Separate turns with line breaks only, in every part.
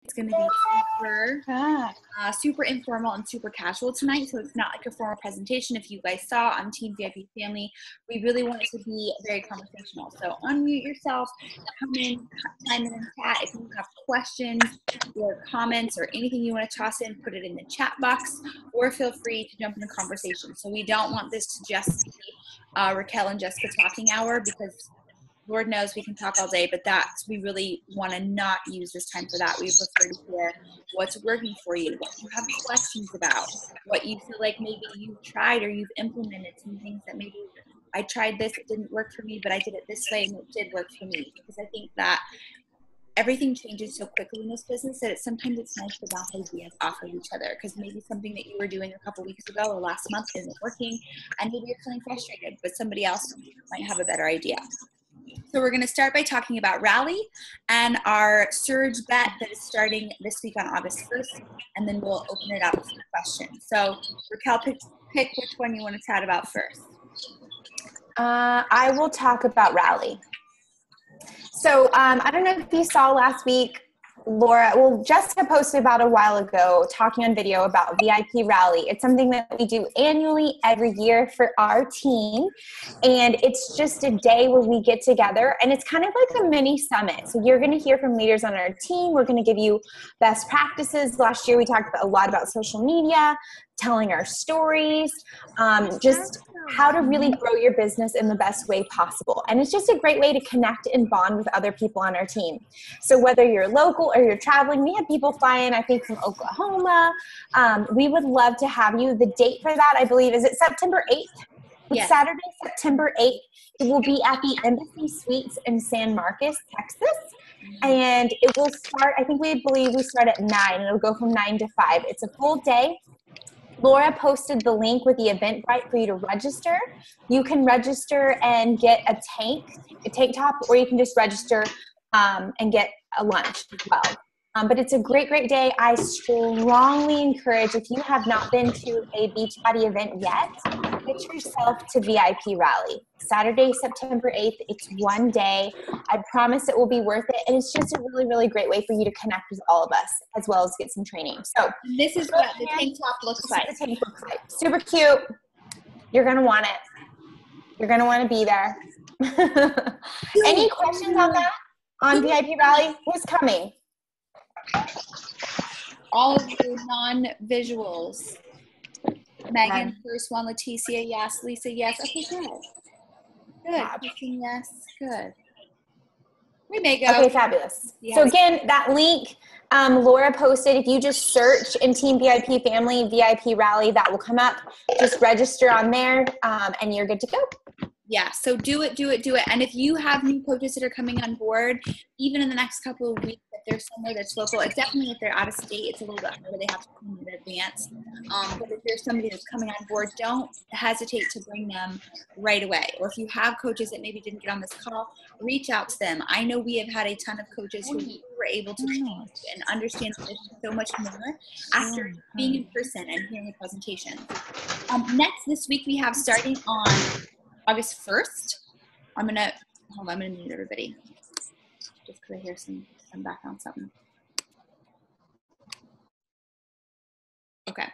It's going to be super informal and super casual tonight, so it's not like a formal presentation. If you guys saw on Team VIP Family, we really want it to be very conversational. So unmute yourself, come in, time in the chat. If you have questions or comments or anything you want to toss in, put it in the chat box, or feel free to jump in the conversation. So we don't want this to just be Raquel and Jessica talking hour, because Lord knows we can talk all day, but we really want to not use this time for that. We prefer to hear what's working for you, what you have questions about, what you feel like maybe you've tried or you've implemented, some things that maybe I tried this, it didn't work for me, but I did it this way and it did work for me. Because I think that everything changes so quickly in this business that sometimes it's nice to bounce ideas off of each other, because maybe something that you were doing a couple weeks ago or last month isn't working, and maybe you're feeling frustrated, but somebody else might have a better idea. So we're going to start by talking about Rally and our surge bet that is starting this week on August 1st, and then we'll open it up for questions. So Raquel, pick which one you want to chat about first.
I will talk about Rally. So I don't know if you saw last week, Jessica posted about a while ago talking on video about VIP Rally. It's something that we do annually every year for our team. And it's just a day where we get together, and it's kind of like a mini summit. So you're going to hear from leaders on our team. We're going to give you best practices. Last year we talked a lot about social media, telling our stories, just how to really grow your business in the best way possible. And it's just a great way to connect and bond with other people on our team. So whether you're local or you're traveling, we have people fly in, I think, from Oklahoma. We would love to have you. The date for that, I believe, is it September 8th? It's
Yes.
Saturday, September 8th. It will be at the Embassy Suites in San Marcos, Texas. And it will start, we believe we start at 9, and it'll go from 9 to 5. It's a full day. Laura posted the link with the Eventbrite for you to register. You can register and get a tank top, or you can just register and get a lunch as well. But it's a great, great day. I strongly encourage, if you have not been to a Beachbody event yet, get yourself to VIP Rally. Saturday, September 8th. It's one day. I promise it will be worth it. And it's just a really, really great way for you to connect with all of us, as well as get some training. So
this is what the tank top looks like.
The tank looks like. Super cute. You're going to want it. You're going to want to be there. Any questions on that? On VIP Rally? Who's coming?
All of the non-visuals. Megan, first one. Leticia, yes. Lisa, yes. Okay, good. Good. Kristen, yes. Good. We may go.
Okay, fabulous. Yeah. So again, that link Laura posted, if you just search in Team VIP Family, VIP Rally, that will come up. Just register on there, and you're good to go.
Yeah, so do it. And if you have new coaches that are coming on board, even in the next couple of weeks, if there's somewhere that's local, it's definitely if they're out of state, it's a little bit harder. They have to come in advance. But if there's somebody that's coming on board, don't hesitate to bring them right away. Or if you have coaches that maybe didn't get on this call, reach out to them. I know we have had a ton of coaches who were able to change and understand so much more after being in person and hearing the presentation. Next, this week we have starting on August 1st. I'm gonna mute everybody just because I hear some background something. Okay.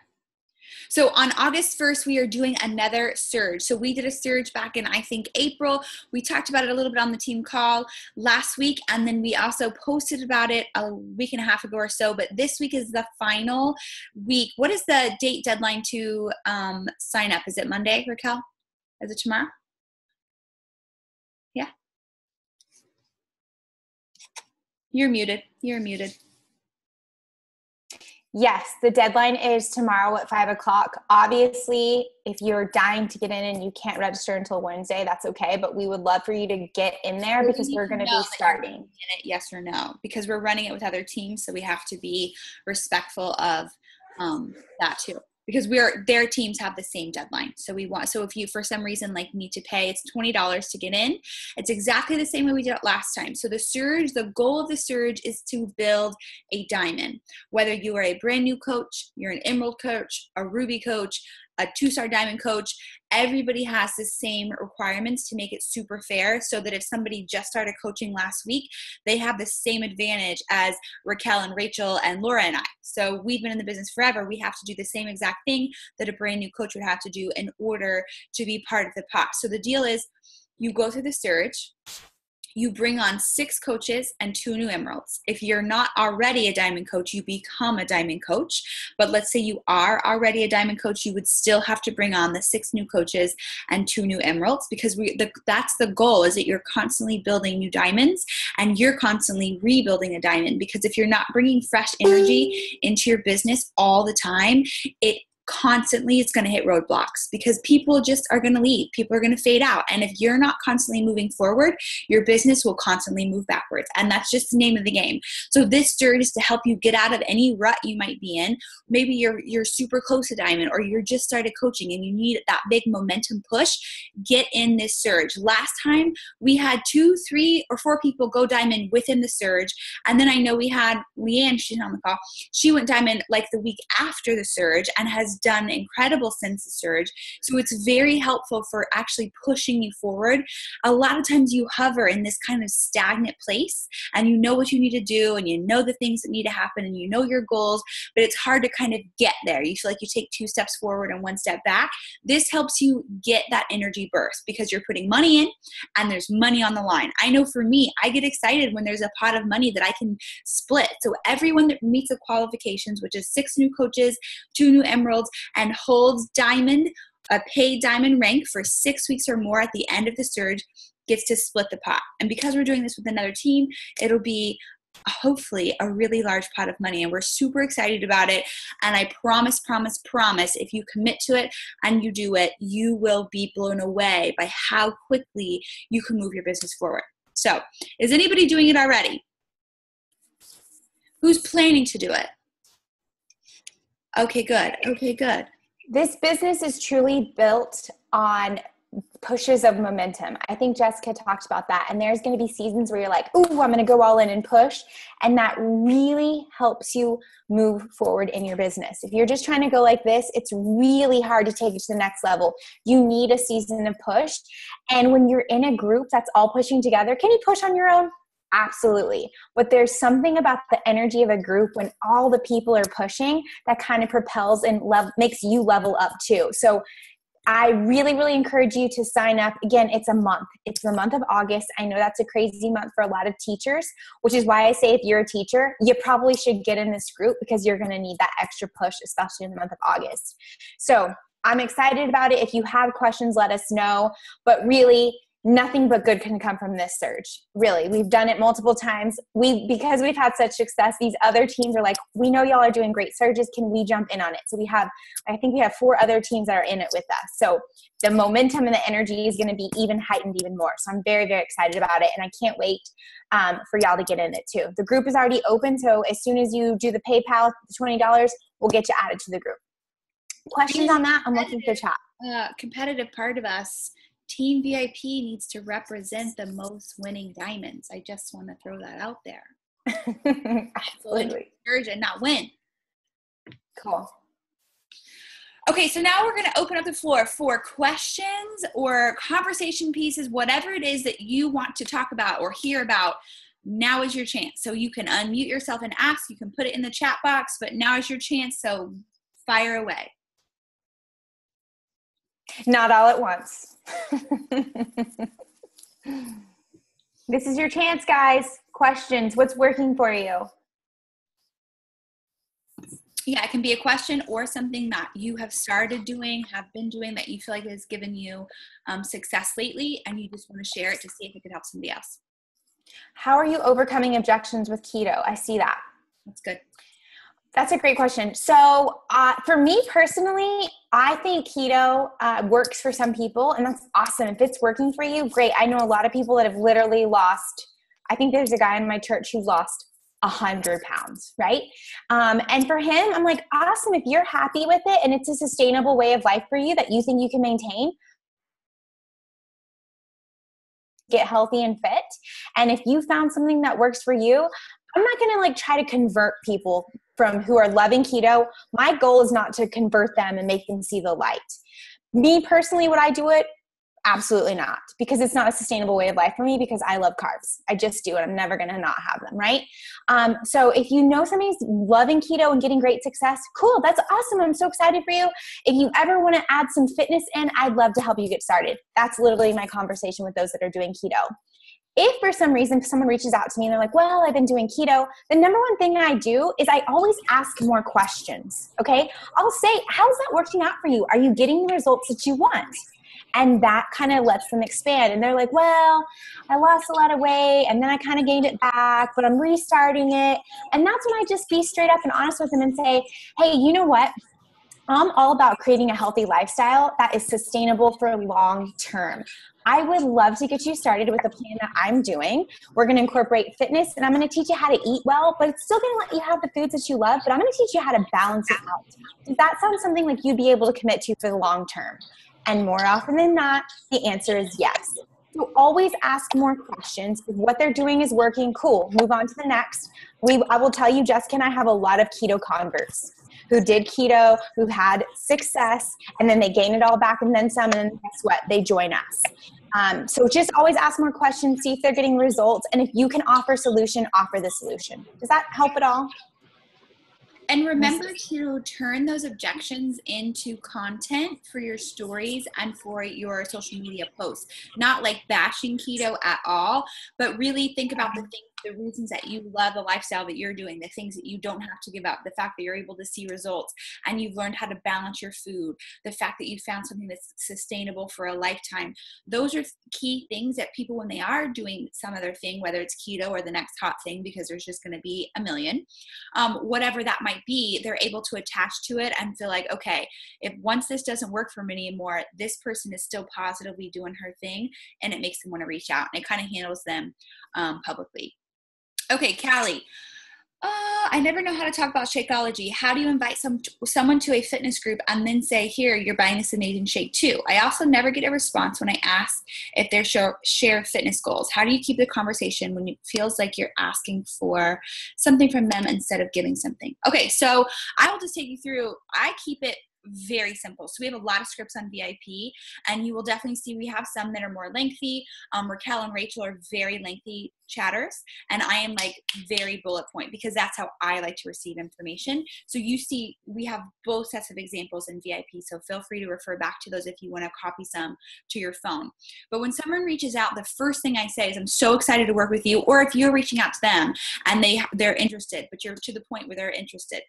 So on August 1st, we are doing another surge. So we did a surge back in, I think, April. We talked about it a little bit on the team call last week, and then we also posted about it a week and a half ago or so. But this week is the final week. What is the date deadline to sign up? Is it Monday, Raquel? Is it tomorrow? Yeah. You're muted.
Yes, the deadline is tomorrow at 5 o'clock. Obviously, if you're dying to get in and you can't register until Wednesday, that's okay. But we would love for you to get in there because we're going to be starting.
Yes or no? Because we're running it with other teams, so we have to be respectful of that too. Because their teams have the same deadline. So if you for some reason need to pay, it's $20 to get in. It's exactly the same way we did it last time. So the goal of the surge is to build a diamond. Whether you are a brand new coach, you're an emerald coach, a ruby coach, a 2-star diamond coach, everybody has the same requirements to make it super fair, so that if somebody just started coaching last week, they have the same advantage as Raquel and Rachel and Laura and I. So we've been in the business forever. We have to do the same exact thing that a brand new coach would have to do in order to be part of the pot. So the deal is, you go through the surge, you bring on 6 coaches and 2 new emeralds. If you're not already a diamond coach, you become a diamond coach. But let's say you are already a diamond coach, you would still have to bring on the 6 new coaches and 2 new emeralds, because that's the goal, is that you're constantly building new diamonds and you're constantly rebuilding a diamond. Because if you're not bringing fresh energy into your business all the time, it's going to hit roadblocks, because people just are going to leave. People are going to fade out. And if you're not constantly moving forward, your business will constantly move backwards. And that's just the name of the game. So this surge is to help you get out of any rut you might be in. Maybe you're super close to diamond, or you're just started coaching and you need that big momentum push. Get in this surge. Last time we had 2, 3, or 4 people go diamond within the surge. And then I know we had Leanne, she's on the call. She went diamond like the week after the surge and has done incredible since the surge. So it's very helpful for actually pushing you forward. A lot of times you hover in this kind of stagnant place, and you know what you need to do, and you know the things that need to happen, and you know your goals, but it's hard to kind of get there. You feel like you take 2 steps forward and 1 step back. This helps you get that energy burst, because you're putting money in and there's money on the line. I know for me, I get excited when there's a pot of money that I can split. So everyone that meets the qualifications, which is 6 new coaches, 2 new emeralds, and holds diamond, a paid diamond rank for 6 weeks or more at the end of the surge, gets to split the pot. And because we're doing this with another team, it'll be hopefully a really large pot of money, and we're super excited about it. And I promise, if you commit to it and you do it, you will be blown away by how quickly you can move your business forward. So is anybody doing it already? Who's planning to do it? Okay, good.
This business is truly built on pushes of momentum. I think Jessica talked about that. And there's going to be seasons where you're like, ooh, I'm going to go all in and push. And that really helps you move forward in your business. If you're just trying to go like this, it's really hard to take it to the next level. You need a season of push. And when you're in a group that's all pushing together, can you push on your own? Absolutely. But there's something about the energy of a group when all the people are pushing that kind of propels and makes you level up too. So I really, really encourage you to sign up. Again, it's a month. It's the month of August. I know that's a crazy month for a lot of teachers, which is why I say if you're a teacher, you probably should get in this group, because you're going to need that extra push, especially in the month of August. So I'm excited about it. If you have questions, let us know. But really, nothing but good can come from this surge. Really, we've done it multiple times. Because we've had such success, these other teams are like, we know y'all are doing great surges. Can we jump in on it? So I think we have 4 other teams that are in it with us. So the momentum and the energy is going to be even heightened even more. So I'm very, very excited about it. And I can't wait for y'all to get in it too. The group is already open. So as soon as you do the PayPal, the $20, we'll get you added to the group. Questions on that? I'm looking for chat.
Competitive part of us, Team VIP needs to represent the most winning diamonds. I just want to throw that out there.
Absolutely.
Surge and not win.
Cool.
Okay, so now we're going to open up the floor for questions or conversation pieces, whatever it is that you want to talk about or hear about. Now is your chance. So you can unmute yourself and ask. You can put it in the chat box, but now is your chance. So fire away.
Not all at once. This is your chance, guys. Questions. What's working for you?
Yeah, it can be a question or something that you have started doing, have been doing, that you feel like has given you success lately, and you just want to share it to see if it could help somebody else.
How are you overcoming objections with keto? I see that.
That's good.
That's a great question. So for me personally, I think keto works for some people, and that's awesome. If it's working for you, great. I know a lot of people that have literally lost, I think there's a guy in my church who lost 100 pounds, right? And for him, I'm like, awesome. If you're happy with it and it's a sustainable way of life for you that you think you can maintain, get healthy and fit. And if you found something that works for you, I'm not going to like try to convert people from who are loving keto. My goal is not to convert them and make them see the light. Me personally, would I do it? Absolutely not, because it's not a sustainable way of life for me, because I love carbs. I just do, and I'm never going to not have them, right? So if you know somebody's loving keto and getting great success, cool, that's awesome. I'm so excited for you. If you ever want to add some fitness in, I'd love to help you get started. That's literally my conversation with those that are doing keto. If for some reason someone reaches out to me and they're like, well, I've been doing keto, the number one thing I do is I always ask more questions, okay? I'll say, how's that working out for you? Are you getting the results that you want? And that kind of lets them expand. And they're like, well, I lost a lot of weight and then I kind of gained it back, but I'm restarting it. And that's when I just be straight up and honest with them and say, hey, you know what? I'm all about creating a healthy lifestyle that is sustainable for long term. I would love to get you started with the plan that I'm doing. We're going to incorporate fitness, and I'm going to teach you how to eat well, but it's still going to let you have the foods that you love, but I'm going to teach you how to balance it out. Does that sound something like you'd be able to commit to for the long term? And more often than not, the answer is yes. So always ask more questions. If what they're doing is working, cool, move on to the next. I will tell you, Jessica and I have a lot of keto converts who did keto, who had success, and then they gain it all back and then some, and then guess what? They join us. So just always ask more questions, see if they're getting results, and if you can offer a solution, offer the solution. Does that help at all?
And remember to turn those objections into content for your stories and for your social media posts. Not like bashing keto at all, but really think about the things, the reasons that you love the lifestyle that you're doing, the things that you don't have to give up, the fact that you're able to see results and you've learned how to balance your food, the fact that you found something that's sustainable for a lifetime. Those are key things that people, when they are doing some other thing, whether it's keto or the next hot thing, because there's just going to be a million, whatever that might be, they're able to attach to it and feel like, okay, if once this doesn't work for me anymore, this person is still positively doing her thing, and it makes them want to reach out, and it kind of handles them publicly. Okay, Callie, I never know how to talk about Shakeology. How do you invite someone to a fitness group and then say, here, you're buying this amazing shake too? I also never get a response when I ask if they share fitness goals. How do you keep the conversation when it feels like you're asking for something from them instead of giving something? Okay, so I will just take you through. I keep it very simple. So we have a lot of scripts on VIP, and you will definitely see we have some that are more lengthy. Raquel and Rachel are very lengthy chatters, and I am like very bullet point, because that's how I like to receive information. So you see we have both sets of examples in VIP, so feel free to refer back to those if you want to copy some to your phone. But when someone reaches out, the first thing I say is, I'm so excited to work with you. Or if you're reaching out to them and they're interested, but you're to the point where they're interested,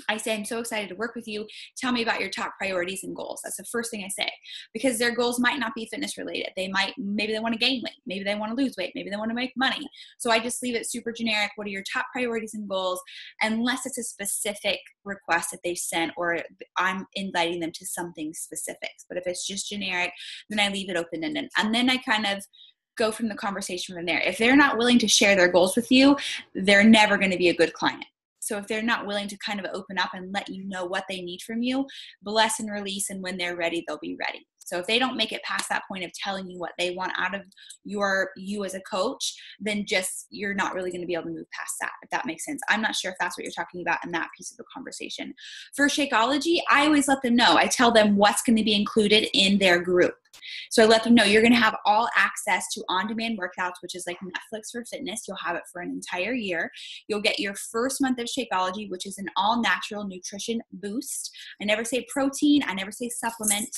I say, I'm so excited to work with you. Tell me about your top priorities and goals. That's the first thing I say, because their goals might not be fitness related. Maybe they want to gain weight. Maybe they want to lose weight. Maybe they want to make money. So I just leave it super generic. What are your top priorities and goals? Unless it's a specific request that they've sent, or I'm inviting them to something specific. But if it's just generic, then I leave it open-ended. And then I kind of go from the conversation from there. If they're not willing to share their goals with you, they're never going to be a good client. So if they're not willing to kind of open up and let you know what they need from you, bless and release, and when they're ready, they'll be ready. So if they don't make it past that point of telling you what they want out of you as a coach, then just, you're not really going to be able to move past that, if that makes sense. I'm not sure if that's what you're talking about in that piece of the conversation. For Shakeology, I always let them know. I tell them what's going to be included in their group. So I let them know you're going to have all access to on-demand workouts, which is like Netflix for fitness. You'll have it for an entire year. You'll get your first month of Shakeology, which is an all-natural nutrition boost. I never say protein. I never say supplement,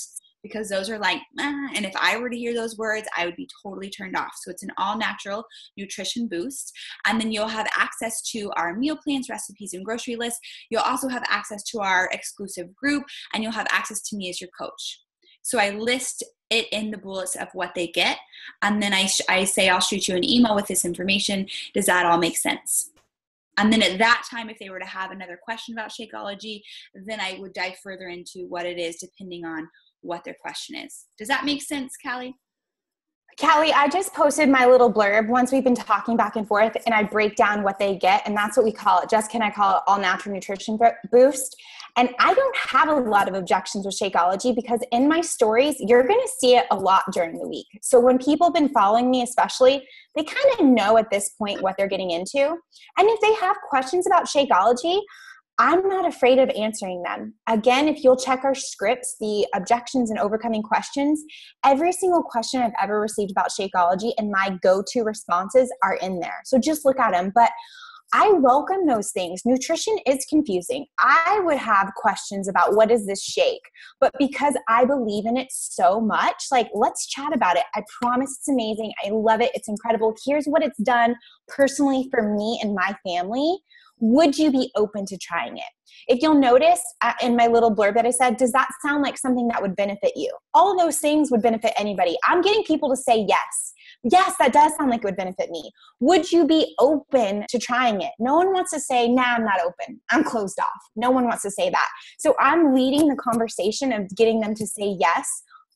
because those are like, and if I were to hear those words, I would be totally turned off. So it's an all-natural nutrition boost. And then you'll have access to our meal plans, recipes, and grocery lists. You'll also have access to our exclusive group, and you'll have access to me as your coach. So I list it in the bullets of what they get. And then I say, I'll shoot you an email with this information. Does that all make sense? And then at that time, if they were to have another question about Shakeology, then I would dive further into what it is, depending on what their question is. Does that make sense, Callie?
Callie, I just posted my little blurb once we've been talking back and forth, and I break down what they get, and that's what we call it. Jessica and I call it all natural nutrition boost. And I don't have a lot of objections with Shakeology because in my stories, you're going to see it a lot during the week. So when people have been following me, especially, they kind of know at this point what they're getting into. And if they have questions about Shakeology, I'm not afraid of answering them. Again, if you'll check our scripts, the objections and overcoming questions, every single question I've ever received about Shakeology and my go-to responses are in there. So just look at them. But I welcome those things. Nutrition is confusing. I would have questions about what is this shake, but because I believe in it so much, like, let's chat about it. I promise it's amazing. I love it. It's incredible. Here's what it's done personally for me and my family. Would you be open to trying it? If you'll notice in my little blurb that I said, does that sound like something that would benefit you? All of those things would benefit anybody. I'm getting people to say yes. Yes, that does sound like it would benefit me. Would you be open to trying it? No one wants to say, nah, I'm not open. I'm closed off. No one wants to say that. So I'm leading the conversation of getting them to say yes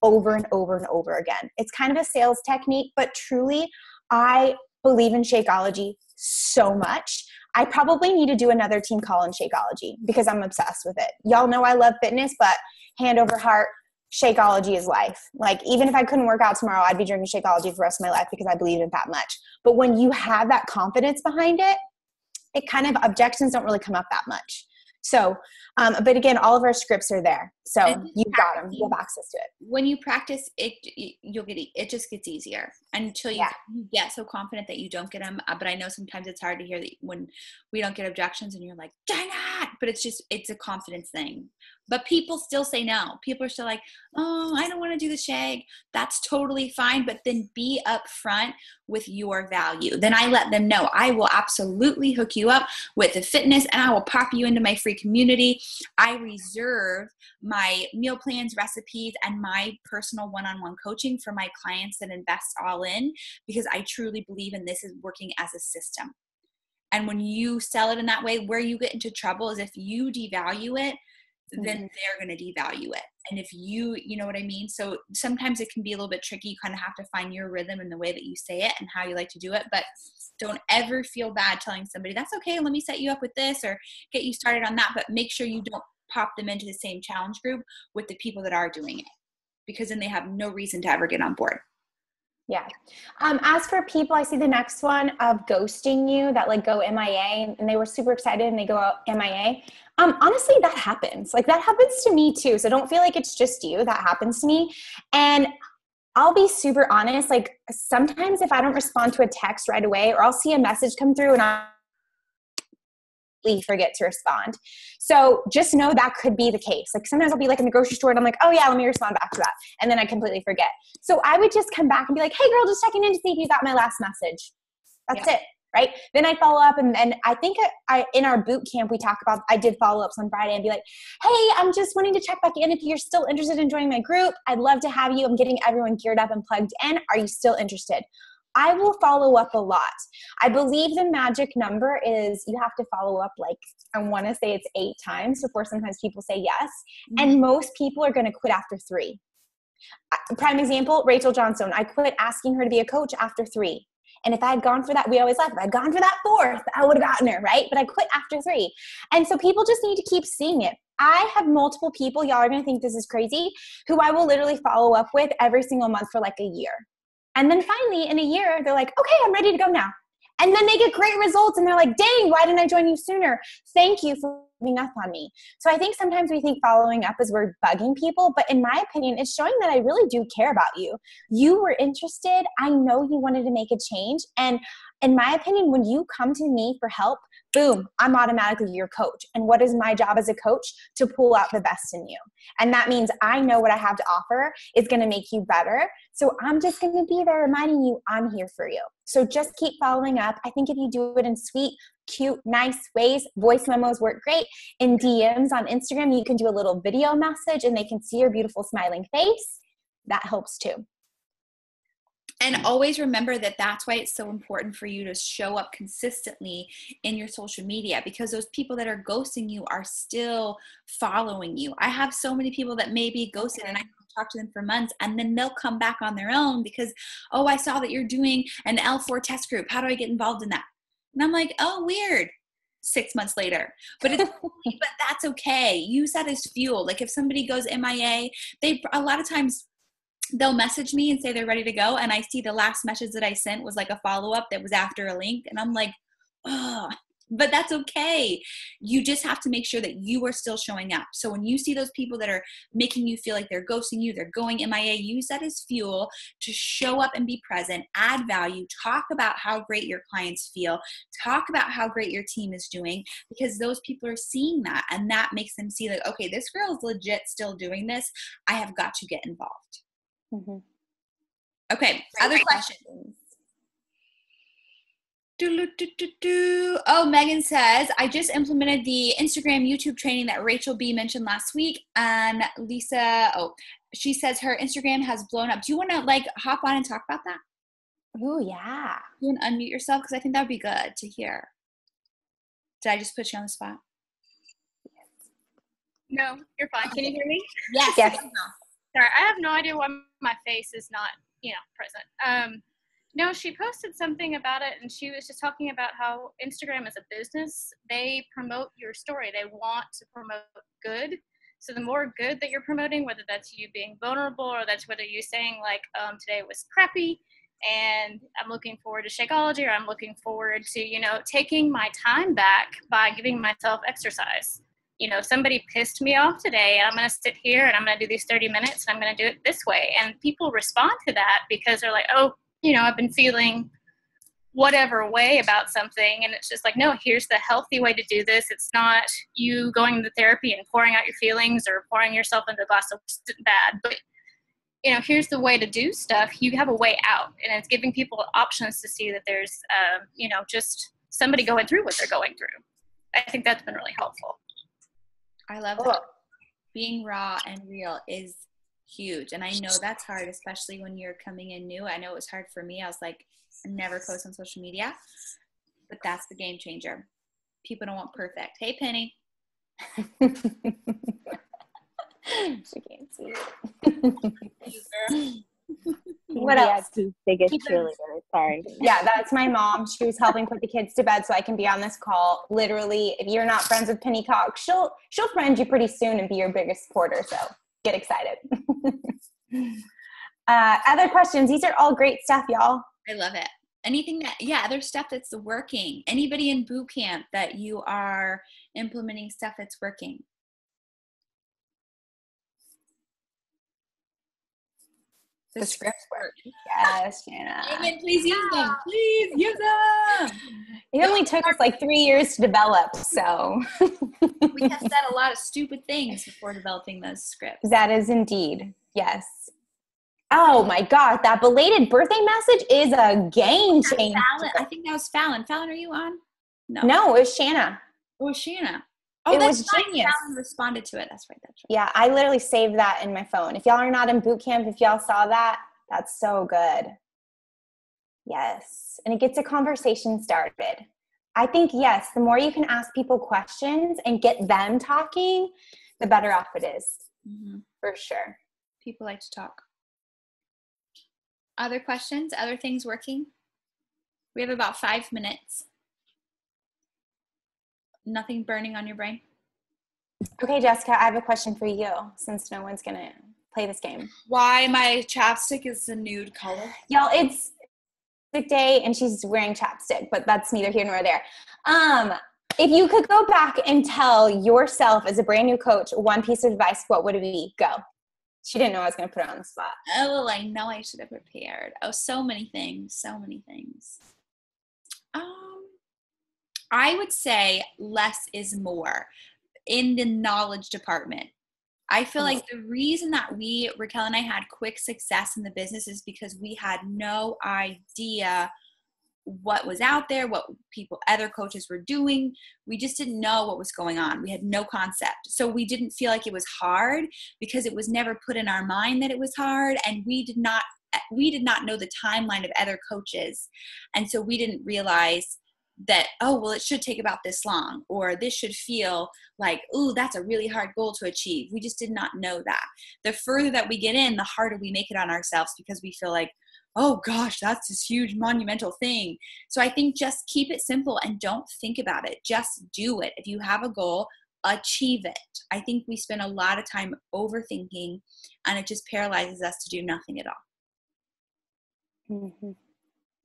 over and over and over again. It's kind of a sales technique, but truly, I believe in Shakeology so much. I probably need to do another team call on Shakeology because I'm obsessed with it. Y'all know I love fitness, but hand over heart, Shakeology is life. Like, even if I couldn't work out tomorrow, I'd be drinking Shakeology for the rest of my life because I believe in it that much. But when you have that confidence behind it, it kind of, objections don't really come up that much. So, but again, all of our scripts are there. So you've got them. You have access to it.
When you practice it, it just gets easier until you get so confident that you don't get them. But I know sometimes it's hard to hear that when we don't get objections and you're like, dang it. But it's a confidence thing. But people still say no. People are still like, oh, I don't want to do the shake. That's totally fine. But then be upfront with your value. Then I let them know I will absolutely hook you up with the fitness and I will pop you into my free community. I reserve my meal plans, recipes, and my personal one-on-one coaching for my clients that invest all in because I truly believe in this is working as a system. And when you sell it in that way, where you get into trouble is if you devalue it, then they're going to devalue it. And if you know what I mean? So sometimes it can be a little bit tricky. You kind of have to find your rhythm in the way that you say it and how you like to do it. But don't ever feel bad telling somebody, that's okay, let me set you up with this or get you started on that. But make sure you don't pop them into the same challenge group with the people that are doing it, because then they have no reason to ever get on board.
Yeah. As for people, I see the next one of ghosting you that like go MIA and they were super excited and they go out MIA. Honestly, that happens. Like that happens to me too. So don't feel like it's just you. That happens to me. And I'll be super honest. Like sometimes if I don't respond to a text right away, or I'll see a message come through and I forget to respond. So just know that could be the case. Like sometimes I'll be like in the grocery store and I'm like, oh yeah, let me respond back to that. And then I completely forget. So I would just come back and be like, hey girl, just checking in to see if you got my last message. That's it. Right. Then I follow up. And I think in our boot camp, I did follow-ups on Friday and be like, hey, I'm just wanting to check back in. If you're still interested in joining my group, I'd love to have you. I'm getting everyone geared up and plugged in. Are you still interested? I will follow up a lot. I believe the magic number is you have to follow up, like, I want to say it's 8 times before sometimes people say yes. Mm-hmm. And most people are going to quit after 3. Prime example, Rachel Johnstone. I quit asking her to be a coach after 3. And if I had gone for that, we always laugh, if I had gone for that 4th, I would have gotten her, right? But I quit after 3. And so people just need to keep seeing it. I have multiple people, y'all are going to think this is crazy, who I will literally follow up with every single month for like a year. And then finally, in a year, they're like, okay, I'm ready to go now. And then they get great results and they're like, dang, why didn't I join you sooner? Thank you for giving up on me. So I think sometimes we think following up is we're bugging people, but in my opinion, it's showing that I really do care about you. You were interested. I know you wanted to make a change. And in my opinion, when you come to me for help, boom, I'm automatically your coach. And what is my job as a coach? To pull out the best in you. And that means I know what I have to offer is going to make you better. So I'm just going to be there reminding you I'm here for you. So just keep following up. I think if you do it in sweet, cute, nice ways, voice memos work great. In DMs on Instagram, you can do a little video message and they can see your beautiful smiling face. That helps too.
And always remember that that's why it's so important for you to show up consistently in your social media, because those people that are ghosting you are still following you. I have so many people that may be ghosted and I talk to them for months, and then they'll come back on their own because, oh, I saw that you're doing an L4 test group. How do I get involved in that? And I'm like, oh, weird. 6 months later, but but that's okay. Use that as fuel. Like if somebody goes MIA, a lot of times they'll message me and say they're ready to go, and I see the last message that I sent was like a follow-up that was after a link, and I'm like, oh, but that's okay. You just have to make sure that you are still showing up. So when you see those people that are making you feel like they're ghosting you, they're going MIA, use that as fuel to show up and be present, add value, talk about how great your clients feel, talk about how great your team is doing, because those people are seeing that, and that makes them see like, okay, this girl is legit still doing this. I have got to get involved.
Mm-hmm.
Okay, other questions. Oh, Megan says, I just implemented the Instagram YouTube training that Rachel B mentioned last week. And Lisa, she says her Instagram has blown up. Do you want to like hop on and talk about that?
Oh, yeah.
You want to unmute yourself? Because I think that would be good to hear. Did I just put you on the spot?
No, you're fine. Can you hear me?
Yes.
Yes.
Sorry, I have no idea why my face is not, present. No, she posted something about it, and she was just talking about how Instagram is a business. They promote your story. They want to promote good. So the more good that you're promoting, whether that's you being vulnerable or that's whether you're saying like, today was crappy and I'm looking forward to Shakeology, or I'm looking forward to, taking my time back by giving myself exercise. Somebody pissed me off today, and I'm going to sit here and I'm going to do these 30 minutes and I'm going to do it this way. And people respond to that because they're like, oh, I've been feeling whatever way about something. And it's just like, no, here's the healthy way to do this. It's not you going to therapy and pouring out your feelings or pouring yourself into a glass of bad. But, here's the way to do stuff. You have a way out. And it's giving people options to see that there's, just somebody going through what they're going through. I think that's been really helpful.
I love that. Being raw and real is huge. And I know that's hard, especially when you're coming in new. I know it was hard for me. I was like, I never post on social media, but that's the game changer. People don't want perfect. Hey, Penny.
She can't see. What else?
Biggest cheerleader. Sorry.
Yeah, that's my mom. She was helping put the kids to bed so I can be on this call. Literally, if you're not friends with Penny Cox, she'll friend you pretty soon and be your biggest supporter. So get excited. Other questions? These are all great stuff, y'all.
I love it. Anything other stuff that's working. Anybody in boot camp that you are implementing stuff that's working?
The scripts work. Yes, Shanna.
Amen. Please use them. Please use them.
It only took us like 3 years to develop, so.
We have said a lot of stupid things before developing those scripts.
That is indeed. Yes. Oh my God, that belated birthday message is a game changer.
I think that was Fallon. Fallon, are you on?
No, it was Shanna.
It was Shanna. Oh,
it was
right.
genius.
Fallon responded to it. That's right.
Yeah, I literally saved that in my phone. If y'all are not in boot camp, if y'all saw that, that's so good. Yes. And it gets a conversation started. I think, yes, the more you can ask people questions and get them talking, the better off it is. Mm-hmm. For sure.
People like to talk. Other questions? Other things working? We have about 5 minutes. Nothing burning on your brain?
Okay, Jessica, I have a question for you since no one's going to play this game.
Why my chapstick is a nude color?
Y'all, it's Lipstick Day and she's wearing chapstick, but that's neither here nor there. If you could go back and tell yourself as a brand new coach one piece of advice, what would it be? Go. She didn't know I was going to put her on the spot.
Oh, I know I should have prepared. Oh, so many things. So many things. I would say less is more in the knowledge department. I feel like the reason that Raquel and I had quick success in the business is because we had no idea what was out there, what other coaches were doing. We just didn't know what was going on. We had no concept. So we didn't feel like it was hard because it was never put in our mind that it was hard. And we did not know the timeline of other coaches. And so we didn't realize that, oh, well, it should take about this long, or this should feel like, ooh, that's a really hard goal to achieve. We just did not know that. The further that we get in, the harder we make it on ourselves, because we feel like, oh gosh, that's this huge monumental thing. So I think just keep it simple and don't think about it. Just do it. If you have a goal, achieve it. I think we spend a lot of time overthinking, and it just paralyzes us to do nothing at all.
Mm-hmm.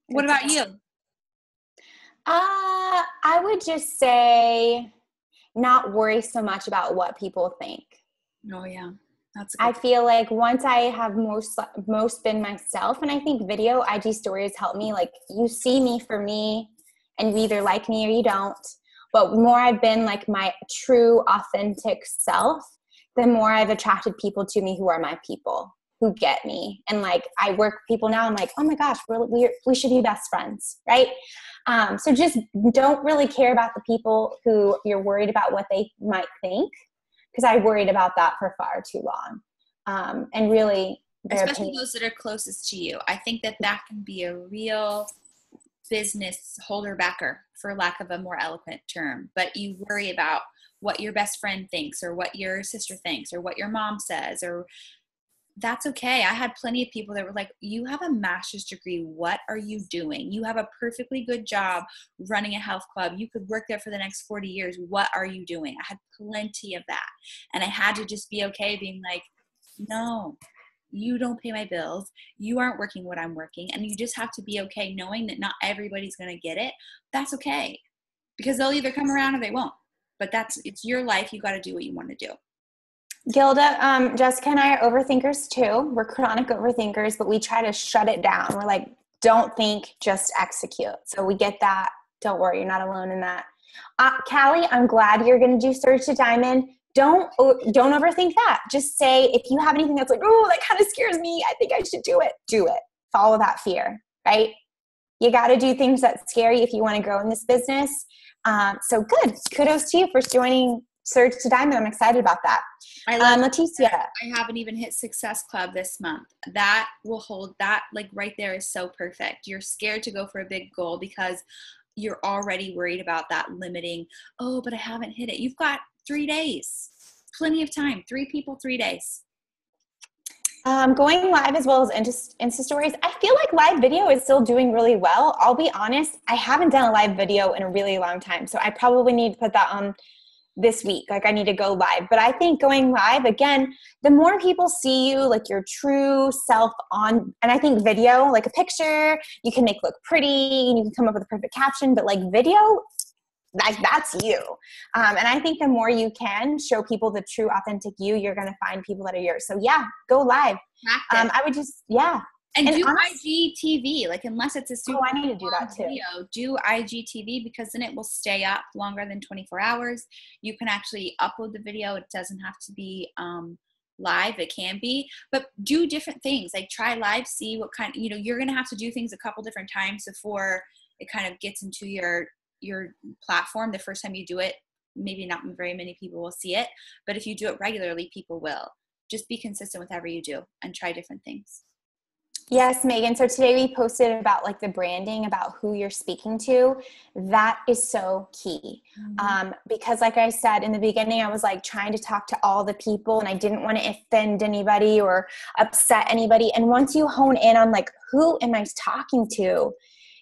What about you?
I would just say not worry so much about what people think.
Oh yeah.
I feel like once I have most been myself, and I think video IG stories help me. Like, you see me for me, and you either like me or you don't. But the more I've been like my true, authentic self, the more I've attracted people to me who are my people, who get me. And like, I work with people now, I'm like, oh my gosh, we should be best friends, right? So just don't really care about the people who you're worried about what they might think, because I worried about that for far too long. And really,
especially those that are closest to you. I think that can be a real business holder backer, for lack of a more eloquent term. But you worry about what your best friend thinks, or what your sister thinks, or what your mom says, or that's okay. I had plenty of people that were like, you have a master's degree. What are you doing? You have a perfectly good job running a health club. You could work there for the next 40 years. What are you doing? I had plenty of that. And I had to just be okay being like, no, you don't pay my bills. You aren't working what I'm working. And you just have to be okay knowing that not everybody's going to get it. That's okay. Because they'll either come around or they won't. But it's your life. You got to do what you want to do.
Gilda, Jessica and I are overthinkers too. We're chronic overthinkers, but we try to shut it down. We're like, don't think, just execute. So we get that. Don't worry, you're not alone in that. Callie, I'm glad you're going to do Surge to Diamond. Don't overthink that. Just say, if you have anything that's like, oh, that kind of scares me, I think I should do it. Do it. Follow that fear, right? You got to do things that scare you if you want to grow in this business. So good. Kudos to you for joining Surge to Diamond. I'm excited about that.
I love
Leticia.
I haven't even hit Success Club this month. That will hold that, like, right there is so perfect. You're scared to go for a big goal because you're already worried about that limiting. Oh, but I haven't hit it. You've got 3 days, plenty of time. 3 people, 3 days.
Going live as well as Insta stories. I feel like live video is still doing really well. I'll be honest, I haven't done a live video in a really long time. So I probably need to put that on this week. Like, I need to go live. But I think going live, again, the more people see you, like your true self on, and I think video, like a picture, you can make look pretty, and you can come up with a perfect caption, but like video, like that's you. And I think the more you can show people the true, authentic you, you're going to find people that are yours. So yeah, go live. I would just, yeah.
And do IGTV, like, unless it's a super
I need to do that too.
video, do IGTV, because then it will stay up longer than 24 hours. You can actually upload the video. It doesn't have to be live. It can be, but do different things. Like, try live, see what kind, you're going to have to do things a couple different times before it kind of gets into your platform. The first time you do it, maybe not very many people will see it, but if you do it regularly, people will. Just be consistent with whatever you do and try different things.
Yes, Megan. So today we posted about like the branding, about who you're speaking to. That is so key. Because like I said in the beginning, I was like trying to talk to all the people and I didn't want to offend anybody or upset anybody. And once you hone in on like, who am I talking to?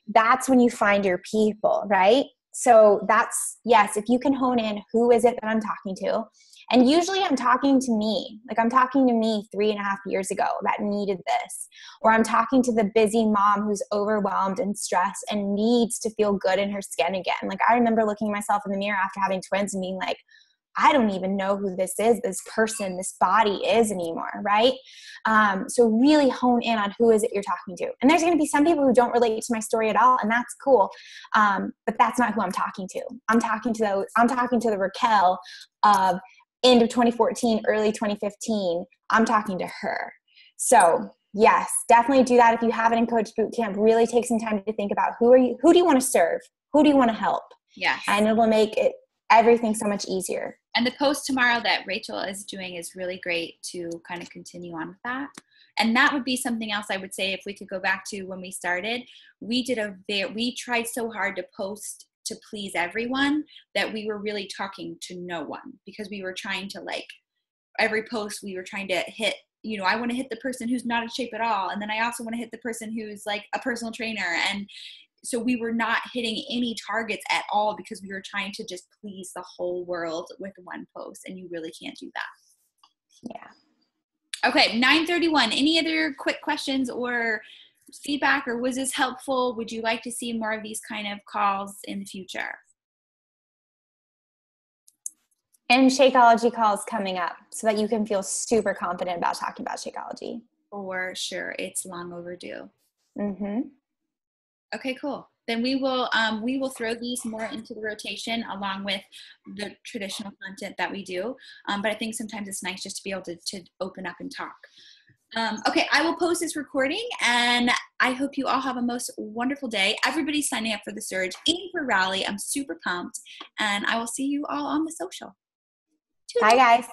That's when you find your people, right? So that's, yes, if you can hone in, who is it that I'm talking to? And usually I'm talking to me, like I'm talking to me 3.5 years ago that needed this, or I'm talking to the busy mom who's overwhelmed and stressed and needs to feel good in her skin again. Like, I remember looking at myself in the mirror after having twins and being like, I don't even know who this is, this person, this body is anymore, right? So really hone in on who is it you're talking to. And there's going to be some people who don't relate to my story at all, and that's cool. But that's not who I'm talking to. I'm talking to the Raquel of end of 2014, early 2015. I'm talking to her. So yes, definitely do that. If you have it in Coach Bootcamp, really take some time to think about who do you want to serve? Who do you want to help?
Yes.
And it will make everything so much easier.
And the post tomorrow that Rachel is doing is really great to kind of continue on with that. And that would be something else I would say, if we could go back to when we started, we tried so hard to post to please everyone that we were really talking to no one, because we were trying to, like, every post we were trying to hit, you know, I want to hit the person who's not in shape at all. And then I also want to hit the person who's like a personal trainer. And so we were not hitting any targets at all because we were trying to just please the whole world with one post, and you really can't do that.
Yeah.
Okay, 9:31. Any other quick questions or feedback, or was this helpful? Would you like to see more of these kind of calls in the future?
And Shakeology calls coming up so that you can feel super confident about talking about Shakeology.
For sure. It's long overdue.
Mm-hmm.
Okay, cool. Then we will throw these more into the rotation along with the traditional content that we do. But I think sometimes it's nice just to be able to open up and talk. Okay, I will post this recording, and I hope you all have a most wonderful day. Everybody's signing up for the Surge and for Rally. I'm super pumped, and I will see you all on the social.
Bye, guys.